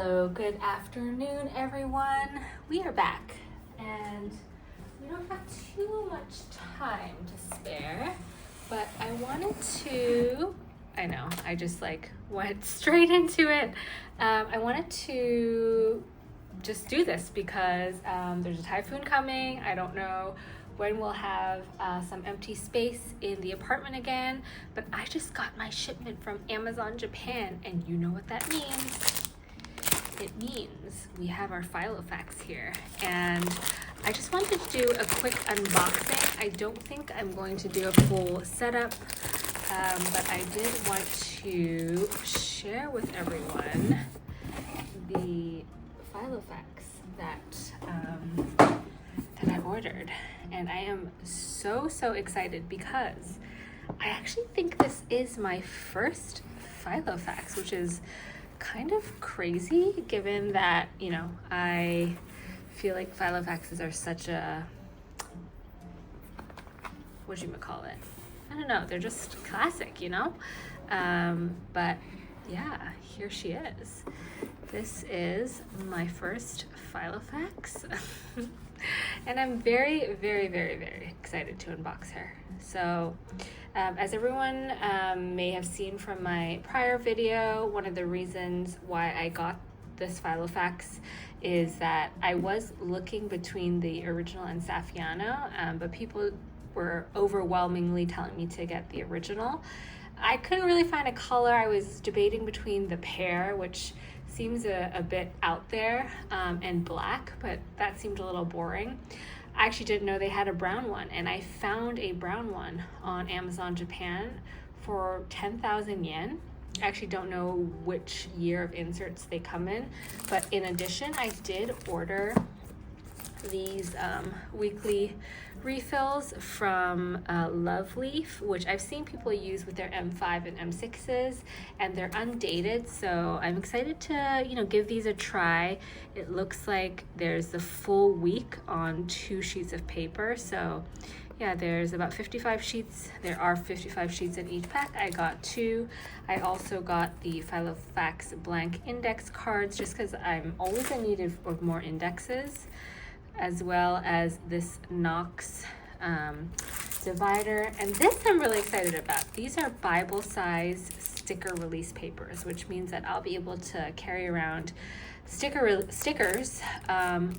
Hello, good afternoon, everyone. We are back, and we don't have too much time to spare, but I wanted to, I know, I just went straight into it. I wanted to just do this because there's a typhoon coming. I don't know when we'll have some empty space in the apartment again, but I just got my shipment from Amazon Japan, and you know what that means. It means we have our filofax here, and I just wanted to do a quick unboxing. I don't think I'm going to do a full setup, but I did want to share with everyone the filofax that I ordered, and I am so excited because I actually think this is my first filofax, which is kind of crazy given that, you know, I feel like filofaxes are such a, whatchamacallit? I don't know, they're just classic, you know? But yeah, here she is. This is my first filofax. And I'm very excited to unbox her. So as everyone may have seen from my prior video, one of the reasons why I got this filofax is that I was looking between the original and Saffiano, but people were overwhelmingly telling me to get the original. I couldn't really find a color. I was debating between the pear, which seems a bit out there, and black, but that seemed a little boring. I actually didn't know they had a brown one, and I found a brown one on Amazon Japan for 10,000 yen. I actually don't know which year of inserts they come in, but in addition, I did order these weekly refills from Love Leaf, which I've seen people use with their M5 and M6s, and they're undated, so I'm excited to, you know, give these a try. It looks like there's the full week on 2 sheets of paper, so yeah, there's about 55 sheets. There are 55 sheets in each pack. I got 2. I also got the filofax blank index cards just because I'm always in need of more indexes, as well as this Knox divider. And this I'm really excited about. These are Bible size sticker release papers, which means that I'll be able to carry around stickers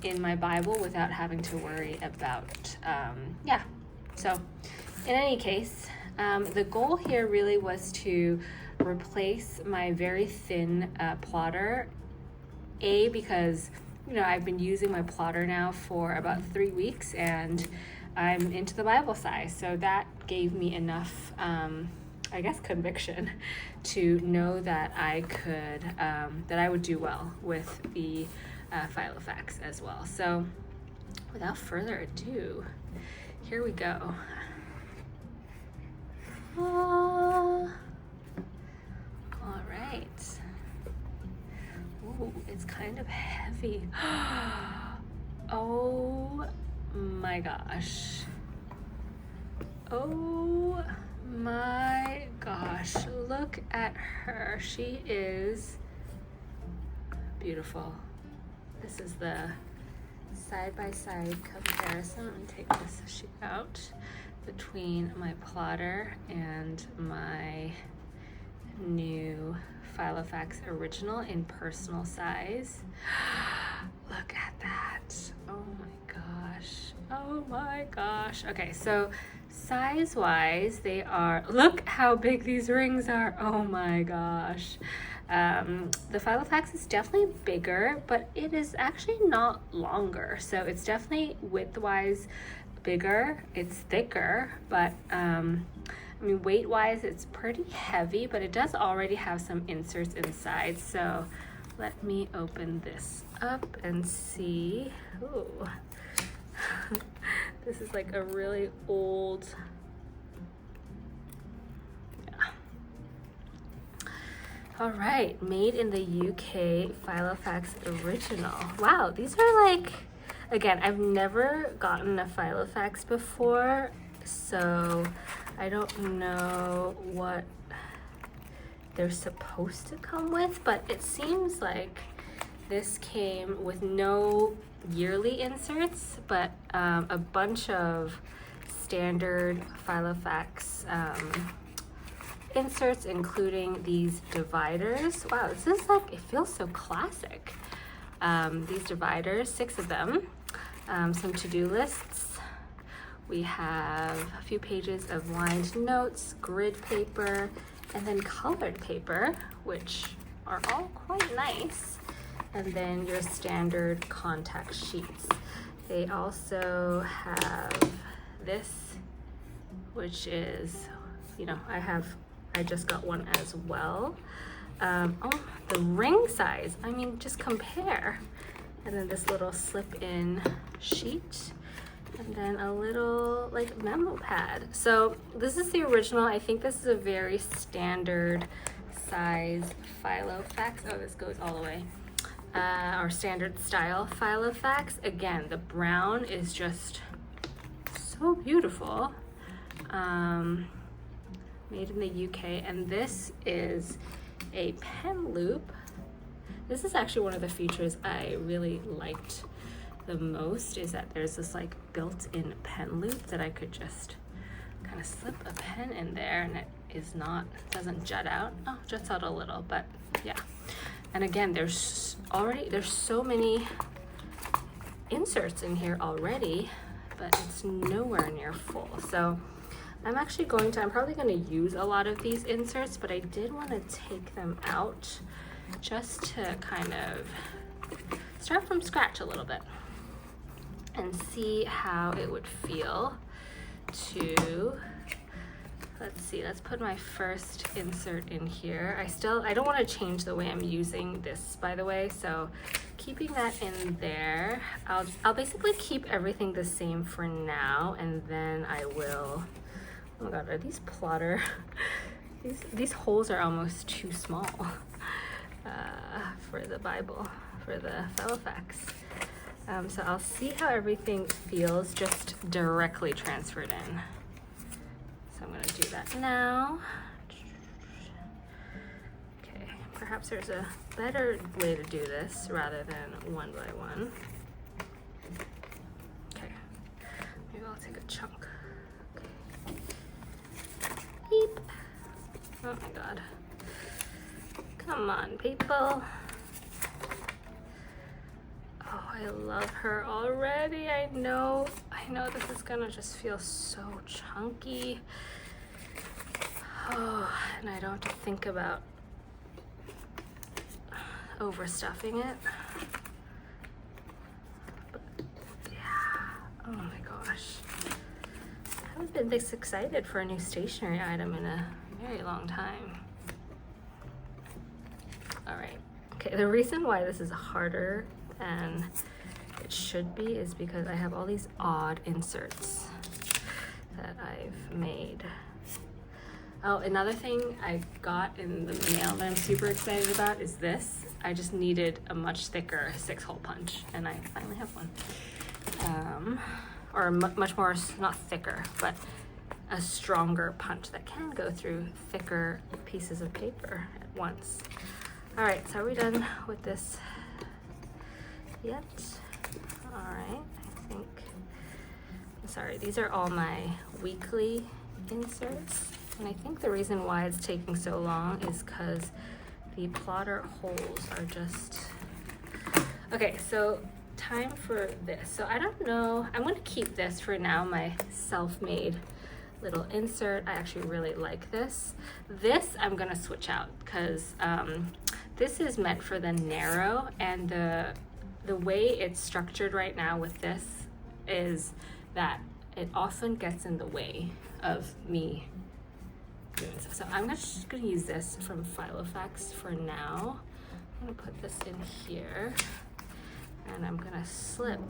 in my Bible without having to worry about, So in any case, the goal here really was to replace my very thin plotter, because you know, I've been using my plotter now for about 3 weeks, and I'm into the Bible size. So that gave me enough, I guess, conviction to know that I could, that I would do well with the filofax as well. So without further ado, here we go. All right. Ooh, it's kind of heavy. Oh my gosh. Oh my gosh. Look at her. She is beautiful. This is the side-by-side comparison. Let me take this sheet out between my plotter and my new filofax original in personal size. Look at that. Oh my gosh. Oh my gosh. Okay, so size wise they are, look how big these rings are. Oh my gosh. The filofax is definitely bigger, but it is actually not longer, so it's definitely width wise bigger. It's thicker, but I mean, weight-wise, it's pretty heavy, but it does already have some inserts inside. So let me open this up and see. Ooh. This is like a really old, yeah. All right, made in the UK filofax original. Wow, these are like, again, I've never gotten a filofax before, so I don't know they're supposed to come with, but it seems like This came with no yearly inserts, but a bunch of standard filofax inserts, including these dividers. Wow, this is like, it feels so classic. These dividers, 6 of them, some to-do lists. We have a few pages of lined notes, grid paper, and then colored paper, which are all quite nice. And then your standard contact sheets. They also have this, which is, you know, I just got one as well. Oh, the ring size, I mean, just compare. And then this little slip-in sheet, and then a little like memo pad. So this is the original. I think this is a very standard size filofax. Oh, this goes all the way. Our standard style filofax. Again, the brown is just so beautiful. Made in the UK, and this is a pen loop. This is actually one of the features I really liked the most, is that there's this like built-in pen loop that I could just kind of slip a pen in there, and it is not, doesn't jut out. Oh, juts out a little, but yeah. And again, there's so many inserts in here already, but it's nowhere near full. So I'm probably going to use a lot of these inserts, but I did want to take them out just to kind of start from scratch a little bit and see how it would feel to, let's put my first insert in here. I don't want to change the way I'm using this, by the way, so keeping that in there. I'll basically keep everything the same for now, and then I will, oh my god, are these plotter? These holes are almost too small for the Bible, for the filofax. So I'll see how everything feels just directly transferred in. So I'm going to do that now. Okay, perhaps there's a better way to do this rather than one by one. Okay, maybe I'll take a chunk. Okay. Beep. Oh my god. Come on, people. Oh, I love her already. I know this is gonna just feel so chunky. Oh, and I don't have to think about overstuffing it. But yeah, oh my gosh. I haven't been this excited for a new stationery item in a very long time. All right, okay, the reason why this is harder than it should be is because I have all these odd inserts that I've made. Oh, another thing I got in the mail that I'm super excited about is this. I just needed a much thicker 6-hole punch, and I finally have one. Or much more, not thicker, but a stronger punch that can go through thicker pieces of paper at once. All right, so are we done with this yet? All right, I think, sorry, these are all my weekly inserts. And I think the reason why it's taking so long is because the plotter holes are just, okay, so time for this. So I don't know, I'm gonna keep this for now, my self-made little insert. I actually really like this. This I'm gonna switch out because this is meant for the narrow, and the way it's structured right now with this is that it often gets in the way of me doing stuff. So I'm just gonna use this from filofax for now. I'm gonna put this in here, and I'm gonna slip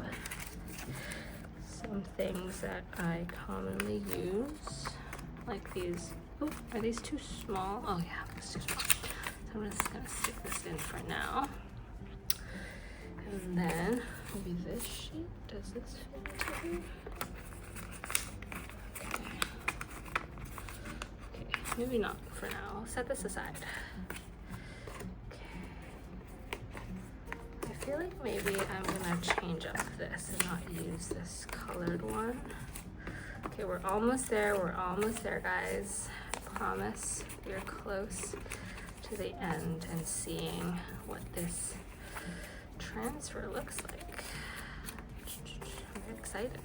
some things that I commonly use, like these. Oh, are these too small? Oh yeah, it's too small. So I'm just gonna stick this in for now. And then maybe this sheet, does this fit here? Okay, maybe not for now. I'll set this aside. Okay. feel like maybe I'm gonna change up this and not use this colored one. Okay, we're almost there, guys. I promise we're close to the end and seeing what this transfer looks like. I'm very excited.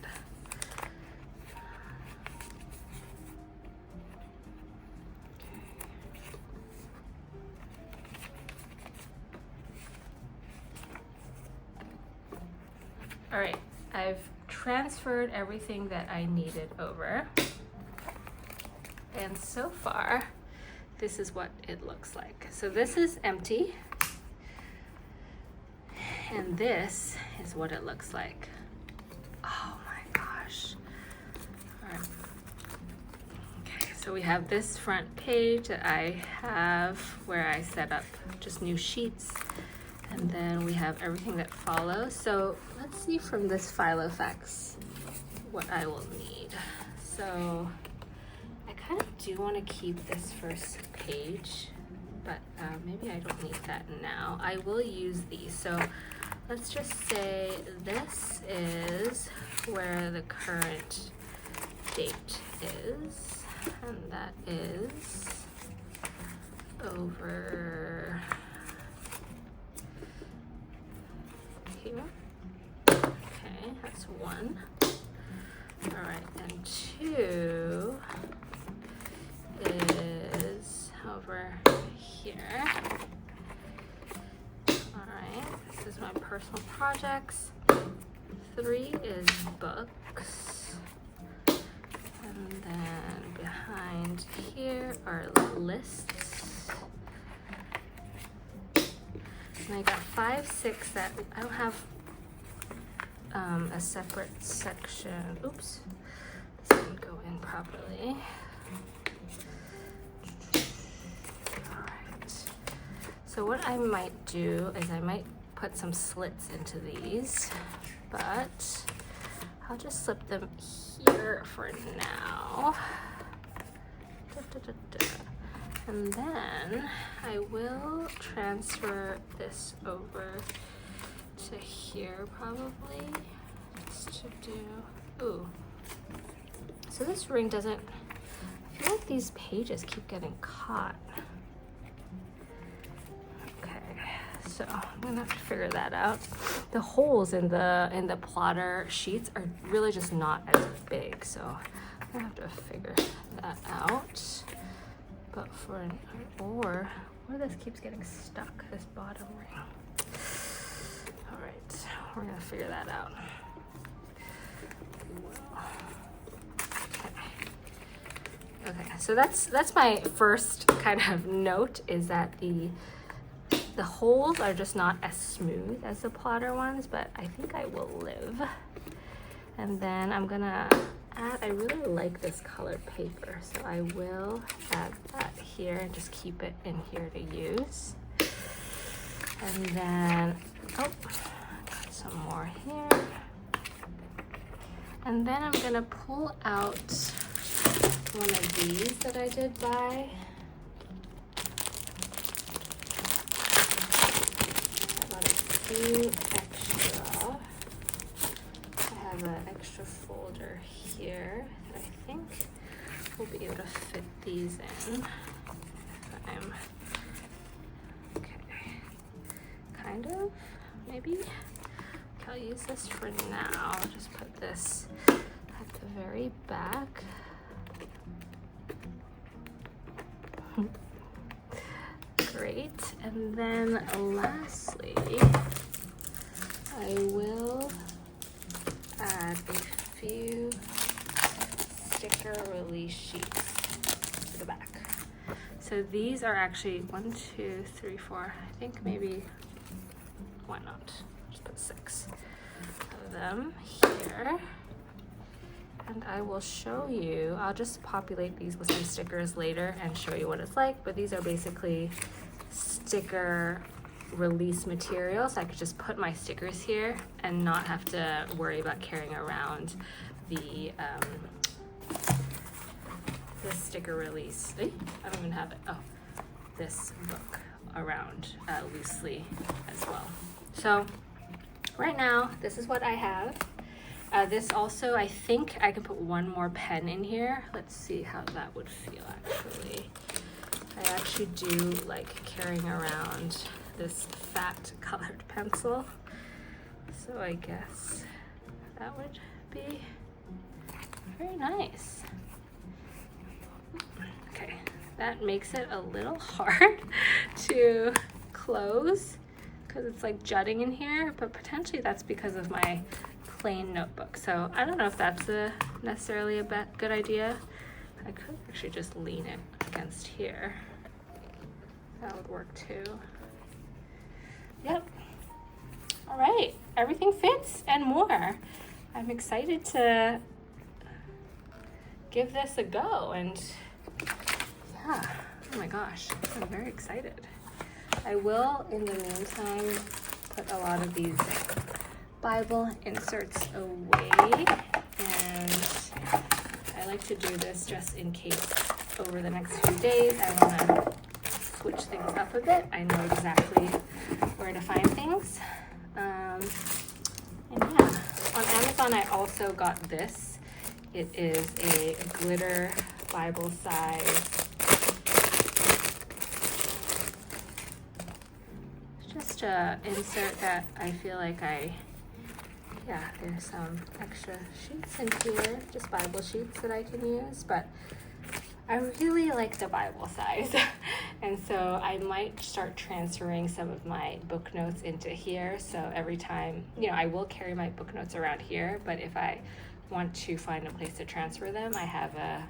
All right, I've transferred everything that I needed over. And so far, this is what it looks like. So this is empty. And this is what it looks like. Oh my gosh. All right. Okay, so we have this front page that I have where I set up just new sheets. And then we have everything that follows. So let's see from this filofax what I will need. So I kind of do want to keep this first page, but maybe I don't need that now. I will use these. So let's just say this is where the current date is, and that is over here. Okay, that's one. All right, and two is over here. All right, this is my personal projects. Three is books. And then behind here are lists. And I got 5, 6 that I don't have a separate section. Oops, this didn't go in properly. All right. So what I might do is I might put some slits into these, but I'll just slip them here for now. And then I will transfer this over to here probably, just to do, ooh. So this ring doesn't, I feel like these pages keep getting caught. Okay, so I'm gonna have to figure that out. The holes in the plotter sheets are really just not as big, so I'm gonna have to figure that out. But for an, or this keeps getting stuck, this bottom ring. All right, we're gonna figure that out. Okay, so that's my first kind of note, is that the holes are just not as smooth as the plotter ones, but I think I will live. And then I'm gonna add, I really like this colored paper, so I will add that here and just keep it in here to use. And then, oh, got some more here. And then I'm gonna pull out one of these that I did buy. I got a few extra. I have an extra folder here that I think we'll be able to fit these in. Okay, kind of, maybe. Okay, I'll use this for now. I'll just put this at the very back. Great, and then lastly, I will add a few sticker release sheets to the back. So these are actually 1, 2, 3, 4, I think maybe, why not? Just put 6 of them here. And I will show you, I'll just populate these with some stickers later and show you what it's like, but these are basically sticker release material, so I could just put my stickers here and not have to worry about carrying around the sticker release. I don't even have it. Oh, this book around loosely as well. So right now, this is what I have. This also, I think I can put one more pen in here. Let's see how that would feel actually. I actually do like carrying around this fat colored pencil. So I guess that would be very nice. Okay, that makes it a little hard to close because it's like jutting in here, but potentially that's because of my plain notebook. So I don't know if that's necessarily a good idea. I could actually just lean it against here. That would work too. Yep. All right, everything fits and more. I'm excited to give this a go, and yeah, oh my gosh, I'm very excited. I will, in the meantime, put a lot of these Bible inserts away, and I like to do this just in case over the next few days I want to switch things up a bit. I know exactly where to find things. And yeah, on Amazon I also got this. It is a glitter Bible size. Just a insert that I feel like there's some extra sheets in here, just Bible sheets that I can use, but I really like the Bible size. And so I might start transferring some of my book notes into here. So every time, I will carry my book notes around here, but if I want to find a place to transfer them, I have a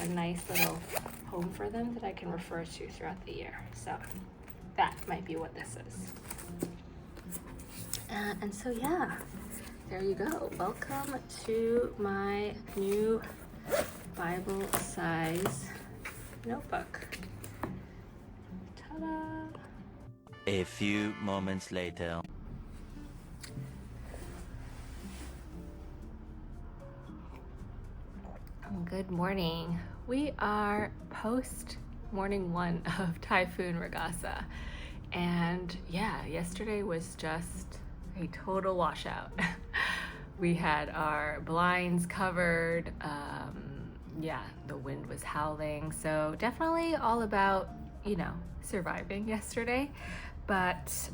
nice little home for them that I can refer to throughout the year. So that might be what this is. And so yeah, there you go. Welcome to my new Bible size notebook. Ta-da! A few moments later. Good morning. We are post morning one of Typhoon Regasa. And yeah, yesterday was just a total washout. We had our blinds covered. The wind was howling. So definitely all about, surviving yesterday. But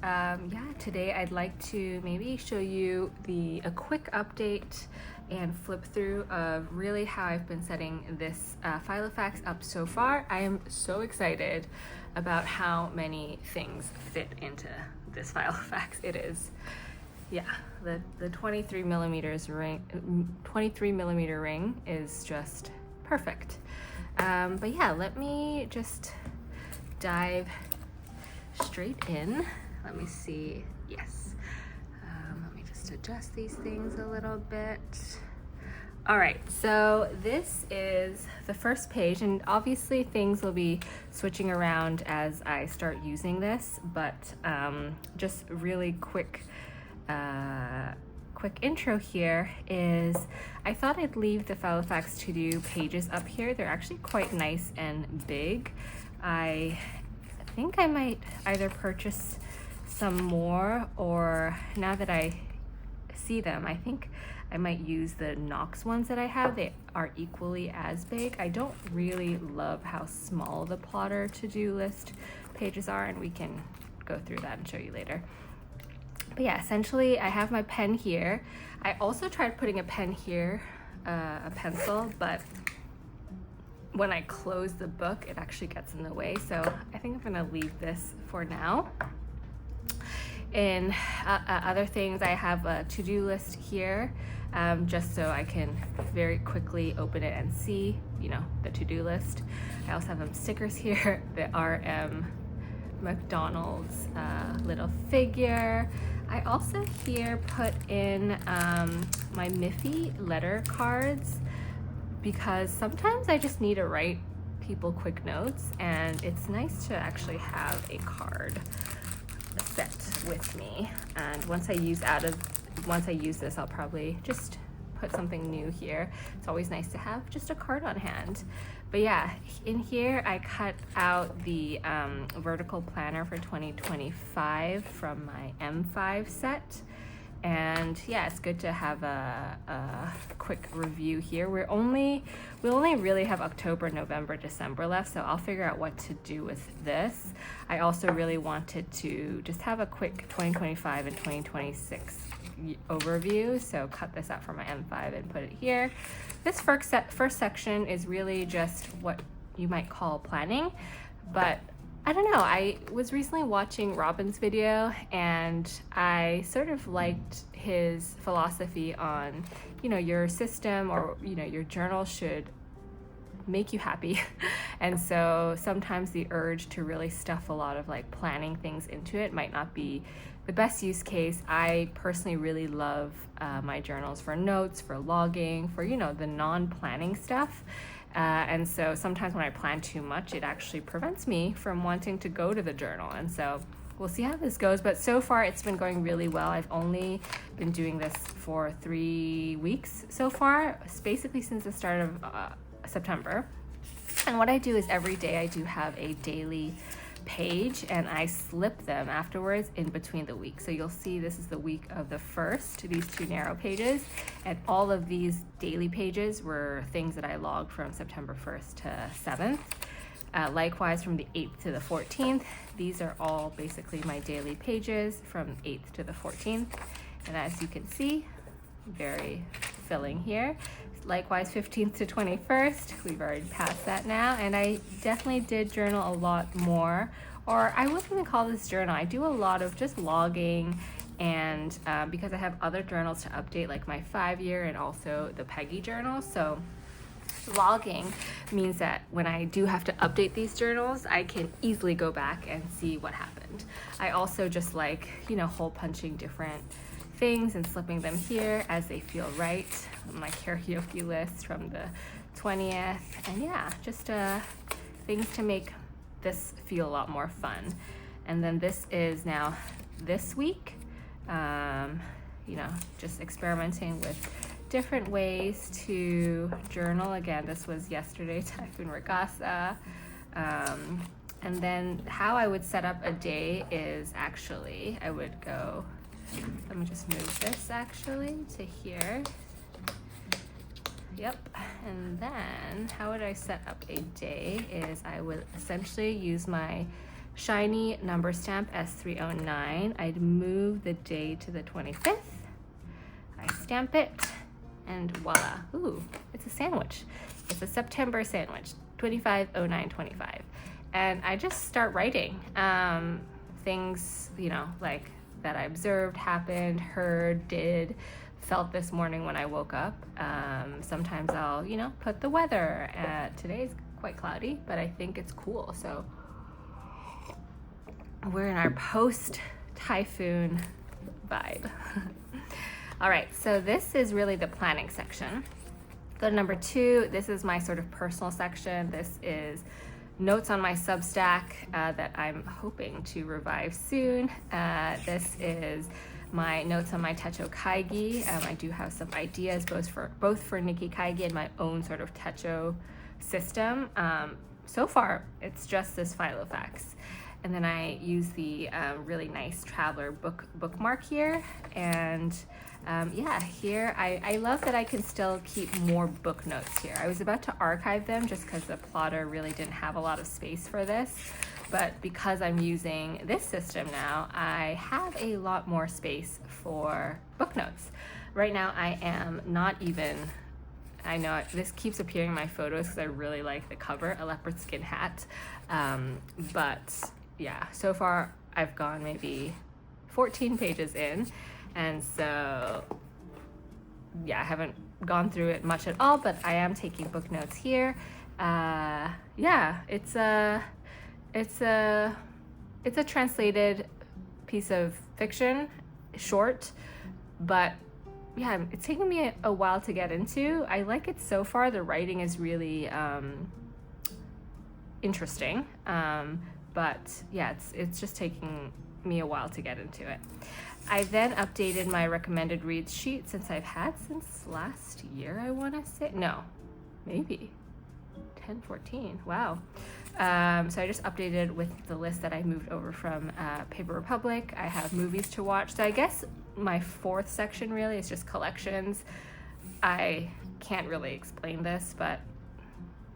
today I'd like to maybe show you a quick update and flip through of really how I've been setting this filofax up so far. I am so excited about how many things fit into this filofax. It is, the 23 millimeter ring is just perfect. But yeah, let me just dive straight in. Let me see. Yes. Let me just adjust these things a little bit. All right, so this is the first page, and obviously things will be switching around as I start using this, but just really quick intro here is I thought I'd leave the filofax to do pages up here. They're actually quite nice and big. I think I might either purchase some more, or now that I see them, I think I might use the Knox ones that I have. They are equally as big. I don't really love how small the plotter to-do list pages are, and we can go through that and show you later. But yeah, essentially I have my pen here. I also tried putting a pen here, a pencil, but when I close the book, it actually gets in the way. So I think I'm gonna leave this for now. In other things, I have a to-do list here, just so I can very quickly open it and see, the to-do list. I also have some stickers here, the RM McDonald's little figure. I also here put in my Miffy letter cards, because sometimes I just need to write people quick notes, and it's nice to actually have a card set with me. And once I use this, I'll probably just put something new here. It's always nice to have just a card on hand. But yeah, in here I cut out the vertical planner for 2025 from my M5 set, And yeah, it's good to have a quick review here. We only really have October, November, December left, so I'll figure out what to do with this. I also really wanted to just have a quick 2025 and 2026 overview, so cut this out from my M5 and put it here. This first section is really just what you might call planning, but I don't know, I was recently watching Robin's video and I sort of liked his philosophy on, you know, your system or, you know, your journal should make you happy. And so sometimes the urge to really stuff a lot of like planning things into it might not be the best use case. I personally really love my journals for notes, for logging, for, you know, the non-planning stuff. And so sometimes when I plan too much, it actually prevents me from wanting to go to the journal. And so we'll see how this goes. But so far, it's been going really well. I've only been doing this for 3 weeks so far, basically since the start of September. And what I do is every day I do have a daily page and I slip them afterwards in between the weeks. So you'll see this is the week of the 1st, these 2 narrow pages, and all of these daily pages were things that I logged from September 1st to 7th. Likewise from the 8th to the 14th, these are all basically my daily pages from 8th to the 14th. And as you can see, very filling here. Likewise 15th to 21st, we've already passed that now, and I definitely did journal a lot more, or I wouldn't even call this journal. I do a lot of just logging, and because I have other journals to update, like my 5-year and also the Peggy journal. So logging means that when I do have to update these journals, I can easily go back and see what happened. I also just like, you know, hole punching different things and slipping them here as they feel right. My karaoke list from the 20th, and yeah, just things to make this feel a lot more fun. And then this is now this week, you know, just experimenting with different ways to journal. Again, this was yesterday, Typhoon Regasa. And then how I would set up a day is actually, I would go, let me just move this actually to here. Yep. And then how would I set up a day is I would essentially use my shiny number stamp S309. I'd move the day to the 25th. I stamp it and voila. Ooh, it's a sandwich. It's a September sandwich, 25/09/25. And I just start writing things, you know, like that I observed, happened, heard, did, felt this morning when I woke up. Sometimes I'll, you know, put the weather. Today's quite cloudy, but I think it's cool. So we're in our post-typhoon vibe. All right, so this is really the planning section. Go to number 2. This is my sort of personal section. This is notes on my Substack that I'm hoping to revive soon. This is my notes on my Techo Kaigi. I do have some ideas both for Nikki Kaigi and my own sort of Techo system. So far, it's just this filofax. And then I use the really nice Traveler bookmark here. And yeah, here I love that I can still keep more book notes here. I was about to archive them just because the plotter really didn't have a lot of space for this. But because I'm using this system now, I have a lot more space for book notes. Right now I am not even, I know this keeps appearing in my photos because I really like the cover, a leopard skin hat. But yeah, so far I've gone maybe 14 pages in, and so yeah, I haven't gone through it much at all, but I am taking book notes here. Yeah, it's a translated piece of fiction, short, but yeah, it's taken me a while to get into. I like it so far. The writing is really interesting. But yeah, it's just taking me a while to get into it. I then updated my recommended reads sheet since I've had since last year, I want to say. No, maybe 10/14. Wow. So I just updated with the list that I moved over from Paper Republic. I have movies to watch. So I guess my fourth section really is just collections. I can't really explain this, but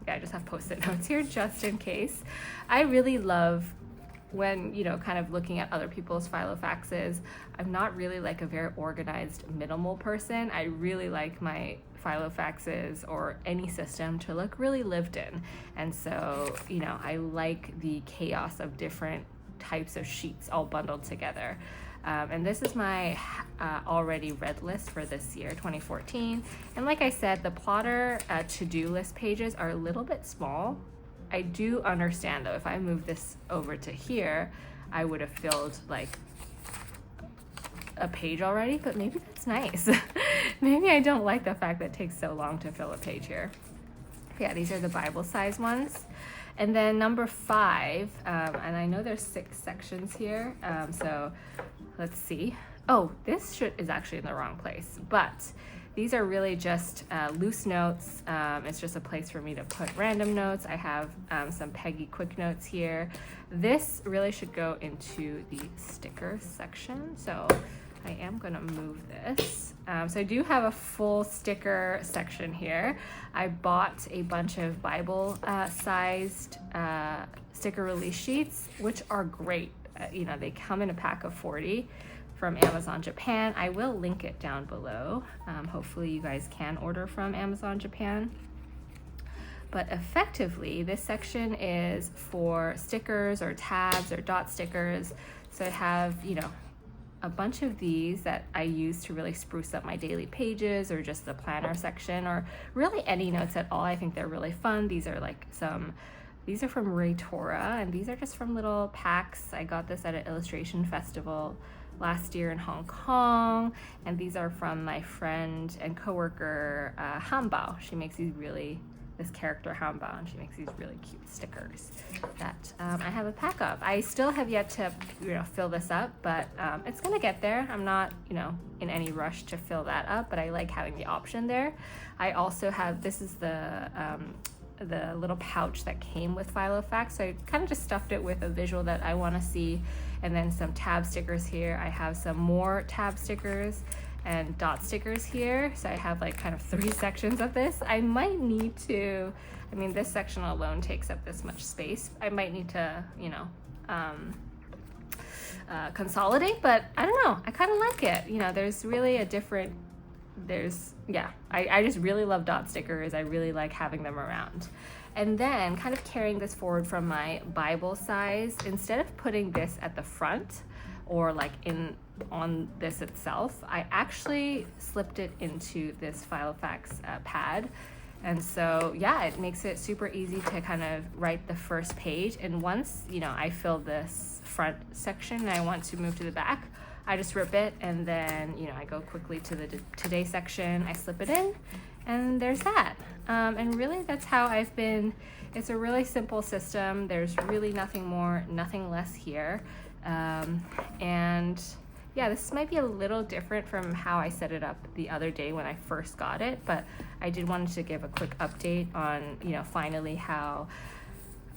yeah, I just have post-it notes here just in case. I really love when, you know, kind of looking at other people's filofaxes. I'm not really like a very organized, minimal person. I really like my filofaxes or any system to look really lived in. And so, you know, I like the chaos of different types of sheets all bundled together. And this is my already read list for this year, 2014. And like I said, the plotter to-do list pages are a little bit small. I do understand though, if I move this over to here, I would have filled like a page already, but maybe that's nice. Maybe I don't like the fact that it takes so long to fill a page here. Yeah, these are the Bible size ones. And then number 5, and I know there's 6 sections here, so let's see. Oh, this is actually in the wrong place, but these are really just loose notes. It's just a place for me to put random notes. I have some Peggy quick notes here. This really should go into the sticker section, so I am gonna move this. So I do have a full sticker section here. I bought a bunch of Bible sized sticker release sheets, which are great. You know, they come in a pack of 40 from Amazon Japan. I will link it down below. Hopefully you guys can order from Amazon Japan. But effectively, this section is for stickers or tabs or dot stickers. So I have, you know, a bunch of these that I use to really spruce up my daily pages or just the planner section or really any notes at all. I think they're really fun. These are like these are from Ray Torah, and these are just from little packs. I got this at an illustration festival last year in Hong Kong, and these are from my friend and coworker Hanbao. She makes this character Hanbao, and she makes these really cute stickers that I have a pack of. I still have yet to, you know, fill this up, but it's gonna get there. I'm not, you know, in any rush to fill that up, but I like having the option there. I also have, this is the little pouch that came with filofax, so I kind of just stuffed it with a visual that I want to see, and then some tab stickers here. I have some more tab stickers and dot stickers here, so I have like kind of 3 sections of this. I might need to, I mean, this section alone takes up this much space. I might need to, you know, consolidate, but I don't know, I kind of like it. You know, there's really a different, I just really love dot stickers. I really like having them around. And then kind of carrying this forward from my Bible size, instead of putting this at the front or like on this itself, I actually slipped it into this filofax pad. And so, yeah, it makes it super easy to kind of write the first page. And once, you know, I fill this front section and I want to move to the back, I just rip it, and then, you know, I go quickly to the today section, I slip it in, and there's that. And really that's how I've been. It's a really simple system. There's really nothing more, nothing less here. And yeah, this might be a little different from how I set it up the other day when I first got it, but I did want to give a quick update on, you know, finally how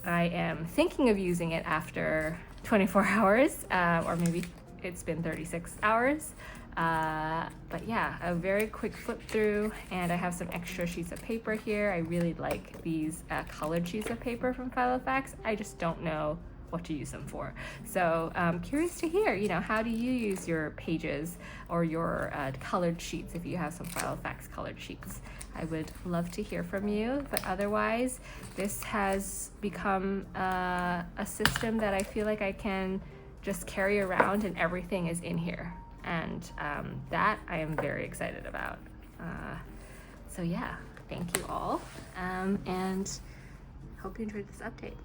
I am thinking of using it after 24 hours, or maybe it's been 36 hours. But yeah, a very quick flip through, and I have some extra sheets of paper here. I really like these colored sheets of paper from Filofax. I just don't know what to use them for. So I'm curious to hear, you know, how do you use your pages or your colored sheets if you have some Filofax colored sheets? I would love to hear from you, but otherwise this has become a system that I feel like I can just carry around and everything is in here. And that I am very excited about. So yeah, thank you all, and hope you enjoyed this update.